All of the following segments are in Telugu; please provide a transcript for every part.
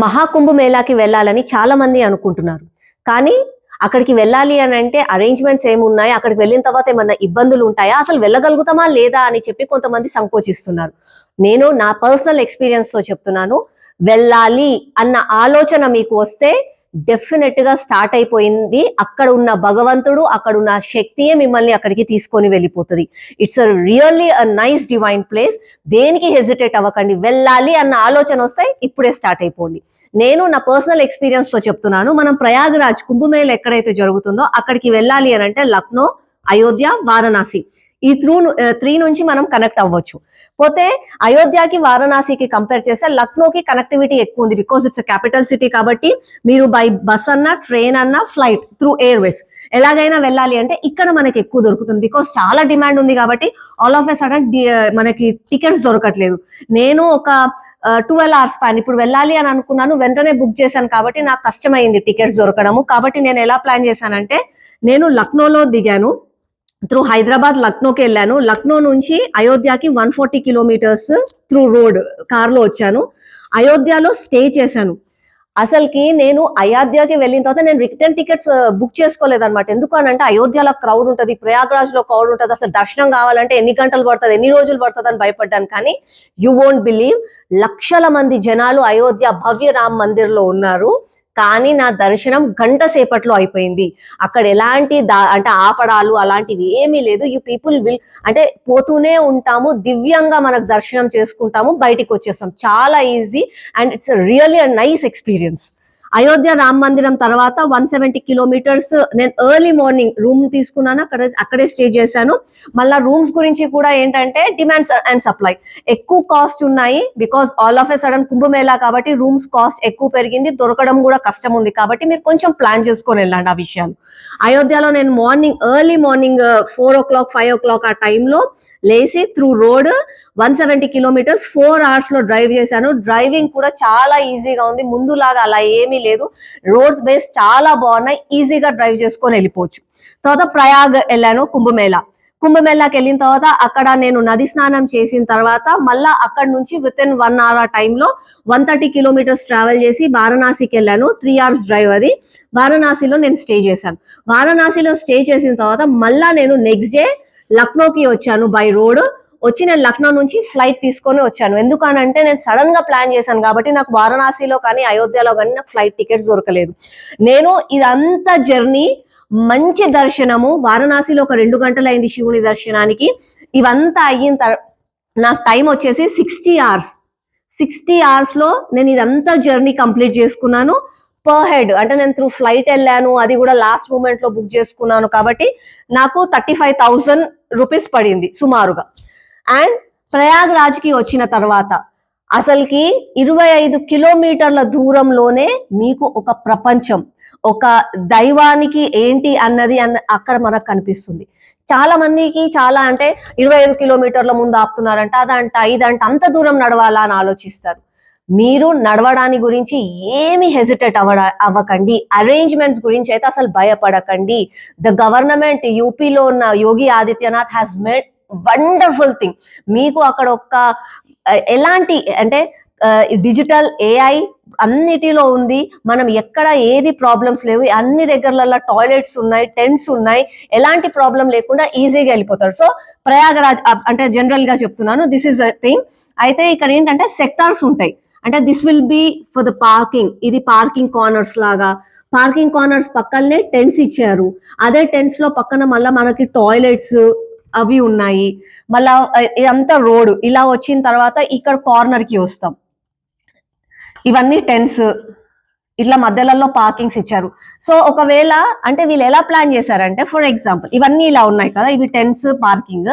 మహాకుంభ మేళాకి వెళ్ళాలని చాలా మంది అనుకుంటున్నారు. కానీ అక్కడికి వెళ్ళాలి అని అంటే అరేంజ్మెంట్స్ ఏమున్నాయి? అక్కడికి వెళ్ళిన తర్వాత ఏమన్నా ఇబ్బందులు ఉంటాయా? అసలు వెళ్ళగలుగుతామా లేదా అని చెప్పి కొంతమంది సంకోచిస్తున్నారు. నేను నా పర్సనల్ ఎక్స్‌పీరియన్స్‌తో చెప్తున్నాను. వెళ్ళాలి అన్న ఆలోచన మీకు వస్తే డెఫినెట్ గా స్టార్ట్ అయిపోయింది. అక్కడ ఉన్న భగవంతుడు, అక్కడ ఉన్న శక్తియే మిమ్మల్ని అక్కడికి తీసుకొని వెళ్ళిపోతది. It's really nice divine place. దేనికి హెసిటేట్ అవ్వకండి. వెళ్ళాలి అన్న ఆలోచన వస్తే ఇప్పుడే స్టార్ట్ అయిపోండి. నేను నా పర్సనల్ ఎక్స్‌పీరియన్స్ తో చెప్తున్నాను. మనం ప్రయాగరాజ్ కుంభమేళ ఎక్కడైతే జరుగుతుందో అక్కడికి వెళ్ళాలి అని అంటే లక్నో, అయోధ్య, వారణాసి ఈ 3 నుంచి మనం కనెక్ట్ అవ్వచ్చు. పోతే అయోధ్యకి వారణాసికి కంపేర్ చేస్తే లక్నోకి కనెక్టివిటీ ఎక్కువ ఉంది. బికాస్ ఇట్స్ క్యాపిటల్ సిటీ కాబట్టి మీరు బై బస్ అన్నా, ట్రైన్ అన్నా, ఫ్లైట్ త్రూ ఎయిర్వేస్ ఎలాగైనా వెళ్ళాలి అంటే ఇక్కడ మనకి ఎక్కువ దొరుకుతుంది. బికాస్ చాలా డిమాండ్ ఉంది కాబట్టి ఆల్ ఆఫ్ ఎ సడన్ మనకి టికెట్స్ దొరకట్లేదు. నేను ఒక 12 hours స్పాన్ ఇప్పుడు వెళ్ళాలి అని అనుకున్నాను, వెంటనే బుక్ చేశాను కాబట్టి నాకు కష్టమైంది టికెట్స్ దొరకడము. కాబట్టి నేను ఎలా ప్లాన్ చేశానంటే నేను లక్నోలో దిగాను, త్రూ హైదరాబాద్ లక్నోకి వెళ్ళాను. లక్నో నుంచి అయోధ్యకి 140 కిలోమీటర్స్ త్రూ రోడ్ కార్లో వచ్చాను. అయోధ్యలో స్టే చేశాను. అసలుకి నేను అయోధ్యకి వెళ్ళిన తర్వాత నేను రిటర్న్ టికెట్స్ బుక్ చేసుకోలేదన్నమాట. ఎందుకు అని అంటే అయోధ్యలో క్రౌడ్ ఉంటుంది, ప్రయాగ్రాజ్ లో క్రౌడ్ ఉంటుంది, అసలు దర్శనం కావాలంటే ఎన్ని గంటలు పడుతుంది, ఎన్ని రోజులు పడుతుంది అని భయపడ్డాను. కానీ యూ వోంట్ బిలీవ్, లక్షల మంది జనాలు అయోధ్య భవ్య రామ్ మందిర్ లో ఉన్నారు. కానీ నా దర్శనం గంట సేపట్లో అయిపోయింది. అక్కడ ఎలాంటి అంటే ఆపడాలు అలాంటివి ఏమీ లేదు. యూ పీపుల్ విల్ అంటే పోతూనే ఉంటాము, దివ్యంగా మనకు దర్శనం చేసుకుంటాము, బయటికి వచ్చేస్తాం. చాలా easy and it's really a nice experience. Ayodhya Ram మందిరం తర్వాత 170 కిలోమీటర్స్ నేను ఎర్లీ మార్నింగ్ రూమ్ తీసుకున్నాను, అక్కడే స్టే చేశాను. మళ్ళా రూమ్స్ గురించి కూడా ఏంటంటే డిమాండ్స్ అండ్ సప్లై ఎక్కువ కాస్ట్ ఉన్నాయి. Because all of a sudden Kumbh Mela కాబట్టి రూమ్స్ కాస్ట్ ఎక్కువ పెరిగింది, దొరకడం కూడా కష్టం ఉంది. కాబట్టి మీరు కొంచెం ప్లాన్ చేసుకొని వెళ్ళండి ఆ విషయాలు. అయోధ్యలో నేను ఎర్లీ మార్నింగ్ 4 o'clock 5 o'clock ఆ టైంలో లేసి త్రూ రోడ్ 170 కిలోమీటర్స్ 4 hours లో డ్రైవ్ చేశాను. డ్రైవింగ్ కూడా చాలా ఈజీగా ఉంది, ముందులాగా అలా ఏమీ లేదు. రోడ్స్ బేస్ చాలా బాగున్నాయి, ఈజీగా డ్రైవ్ చేసుకొని వెళ్ళిపోవచ్చు. తర్వాత ప్రయాగ్ వెళ్ళాను, కుంభమేళాకి వెళ్ళిన తర్వాత అక్కడ నేను నది స్నానం చేసిన తర్వాత మళ్ళా అక్కడ నుంచి విత్ ఇన్ 1 hour ఆ టైంలో 130 కిలోమీటర్స్ ట్రావెల్ చేసి వారణాసికి వెళ్ళాను. 3 hours డ్రైవ్ అది. వారణాసిలో నేను స్టే చేశాను. వారణాసిలో స్టే చేసిన తర్వాత మళ్ళా నేను నెక్స్ట్ డే లక్నోకి వచ్చాను బై రోడ్. వచ్చి నేను లక్నో నుంచి ఫ్లైట్ తీసుకొని వచ్చాను. ఎందుకనంటే నేను సడన్ గా ప్లాన్ చేశాను కాబట్టి నాకు వారణాసిలో కానీ అయోధ్యలో కానీ నాకు ఫ్లైట్ టికెట్స్ దొరకలేదు. నేను ఇదంతా జర్నీ మంచి దర్శనము, వారణాసిలో ఒక 2 గంటలు అయింది శివుని దర్శనానికి. ఇవంతా అయిన తర్వాత నాకు టైం వచ్చేసి 60 hours. 60 hours లో నేను ఇదంతా జర్నీ కంప్లీట్ చేసుకున్నాను. పర్ హెడ్ అంటే నేను త్రూ ఫ్లైట్ వెళ్ళాను, అది కూడా లాస్ట్ మూమెంట్ లో బుక్ చేసుకున్నాను కాబట్టి నాకు 35,000 రూపీస్ పడింది సుమారుగా. అండ్ ప్రయాగ్రాజ్ కి వచ్చిన తర్వాత అసలుకి 25 కిలోమీటర్ల దూరంలోనే మీకు ఒక ప్రపంచం, ఒక దైవానికి ఏంటి అన్నది అక్కడ మనకు కనిపిస్తుంది. చాలా మందికి చాలా అంటే 25 కిలోమీటర్ల ముందు ఆపుతున్నారంట, అదంట ఇదంట, అంత దూరం నడవాలా అని ఆలోచిస్తారు. మీరు నడవడాని గురించి ఏమి హెసిటేట్ అవ్వకండి. అరేంజ్మెంట్స్ గురించి అయితే అసలు భయపడకండి. ద గవర్నమెంట్ యూపీలో ఉన్న Yogi Adityanath has made wonderful thing. మీకు అక్కడ ఎలాంటి అంటే డిజిటల్ ఏఐ అన్నిటిలో ఉంది. మనం ఎక్కడ ఏది ప్రాబ్లమ్స్ లేవు, అన్ని దగ్గరలలో టాయిలెట్స్ ఉన్నాయి, టెంట్స్ ఉన్నాయి, ఎలాంటి ప్రాబ్లం లేకుండా ఈజీగా వెళ్ళిపోతారు. సో ప్రయాగరాజ్ అంటే జనరల్ గా చెప్తున్నాను, దిస్ ఇస్ అ థింగ్. అయితే ఇక్కడ ఏంటంటే సెక్టార్స్ ఉంటాయి. అంటే this will be for the parking. ఇది పార్కింగ్ కార్నర్స్ లాగా. పార్కింగ్ కార్నర్స్ పక్కనే టెంట్స్ ఇచ్చారు. అదే టెంట్స్ లో పక్కన మళ్ళీ మనకి టాయిలెట్స్ అవి ఉన్నాయి. మళ్ళా ఇదంతా రోడ్ ఇలా వచ్చిన తర్వాత ఇక్కడ కార్నర్ కి వస్తాం. ఇవన్నీ టెంట్స్, ఇట్లా మధ్యలలో పార్కింగ్స్ ఇచ్చారు. సో ఒకవేళ అంటే వీళ్ళు ఎలా ప్లాన్ చేశారంటే, ఫర్ ఎగ్జాంపుల్ ఇవన్నీ ఇలా ఉన్నాయి కదా, ఇవి టెంట్స్ పార్కింగ్.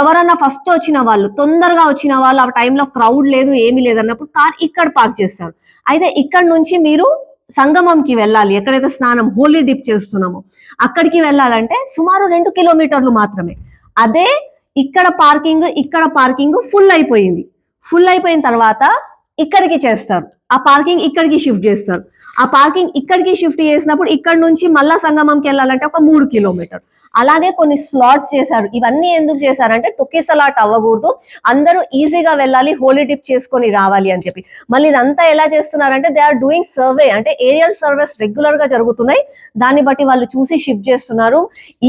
ఎవరన్నా ఫస్ట్ వచ్చిన వాళ్ళు, తొందరగా వచ్చిన వాళ్ళు, ఆ టైంలో క్రౌడ్ లేదు ఏమీ లేదు అన్నప్పుడు కార్ ఇక్కడ పార్క్ చేస్తారు. అయితే ఇక్కడ నుంచి మీరు సంగమంకి వెళ్ళాలి, ఎక్కడైతే స్నానం హోలీ డిప్ చేస్తున్నామో అక్కడికి వెళ్ళాలంటే సుమారు 2 కిలోమీటర్లు మాత్రమే. అదే ఇక్కడ పార్కింగ్ ఫుల్ అయిపోయింది. ఫుల్ అయిపోయిన తర్వాత ఇక్కడికి చేస్తారు, ఆ పార్కింగ్ ఇక్కడికి షిఫ్ట్ చేస్తారు. ఆ పార్కింగ్ ఇక్కడికి షిఫ్ట్ చేసినప్పుడు ఇక్కడ నుంచి మళ్ళా సంగమంకి వెళ్ళాలంటే ఒక 3 కిలోమీటర్. అలాగే కొన్ని స్లాట్స్ చేశారు. ఇవన్నీ ఎందుకు చేశారంటే తొక్కిసలాట్ అవ్వకూడదు, అందరూ ఈజీగా వెళ్ళాలి, హోలీ డిప్ చేసుకొని రావాలి అని చెప్పి. మళ్ళీ ఇదంతా ఎలా చేస్తున్నారంటే దే ఆర్ డూయింగ్ సర్వే, అంటే ఏరియల్ సర్వేస్ రెగ్యులర్ గా జరుగుతున్నాయి, దాన్ని బట్టి వాళ్ళు చూసి షిఫ్ట్ చేస్తున్నారు.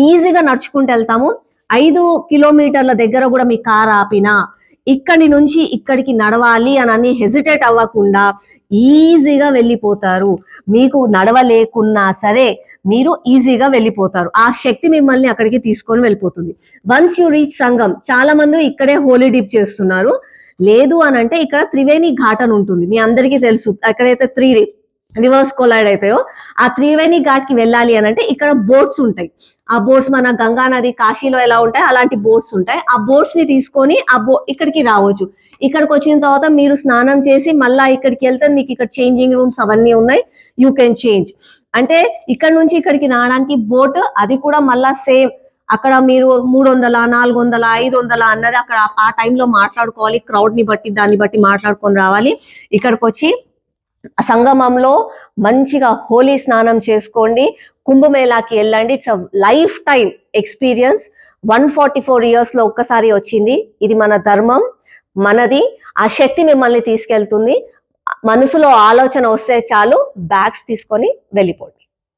ఈజీగా నడుచుకుంటూ వెళ్తాము. 5 కిలోమీటర్ల దగ్గర కూడా మీ కార్ ఆపినా ఇక్కడి నుంచి ఇక్కడికి నడవాలి అని హెసిటేట్ అవ్వకుండా ఈజీగా వెళ్ళిపోతారు. మీకు నడవలేకున్నా సరే మీరు ఈజీగా వెళ్ళిపోతారు. ఆ శక్తి మిమ్మల్ని అక్కడికి తీసుకొని వెళ్ళిపోతుంది. వన్స్ యూ రీచ్ సంగం, చాలా మంది ఇక్కడే హోలీ డిప్ చేస్తున్నారు. లేదు అని అంటే ఇక్కడ త్రివేణి ఘాట్ అని ఉంటుంది, మీ అందరికీ తెలుసు. ఎక్కడైతే 3 రివర్స్ కొలైడ్ అవుతాయో ఆ త్రివేణి ఘాట్ కి వెళ్ళాలి అని అంటే ఇక్కడ బోట్స్ ఉంటాయి. ఆ బోట్స్ మన గంగా నది కాశీలో ఎలా ఉంటాయి అలాంటి బోట్స్ ఉంటాయి. ఆ బోట్స్ ని తీసుకొని ఇక్కడికి రావచ్చు. ఇక్కడికి వచ్చిన తర్వాత మీరు స్నానం చేసి మళ్ళా ఇక్కడికి వెళ్తే మీకు ఇక్కడ చేంజింగ్ రూమ్స్ అవన్నీ ఉన్నాయి, యూ కెన్ చేంజ్. అంటే ఇక్కడ నుంచి ఇక్కడికి రావడానికి బోట్, అది కూడా మళ్ళా సేమ్ అక్కడ మీరు 300, 400, 500 అన్నది అక్కడ ఆ టైంలో మాట్లాడుకోవాలి, క్రౌడ్ ని బట్టి దాన్ని బట్టి మాట్లాడుకొని రావాలి. ఇక్కడికి వచ్చి సంగమంలో మంచిగా హోలీ స్నానం చేసుకోండి, కుంభమేళాకి వెళ్ళండి. It's a life time experience. 144 years లో ఒక్కసారి వచ్చింది. ఇది మన ధర్మం, మనది. ఆ శక్తి మిమ్మల్ని తీసుకెళ్తుంది. మనసులో ఆలోచన వస్తే చాలు, బ్యాగ్స్ తీసుకొని వెళ్ళిపోండి.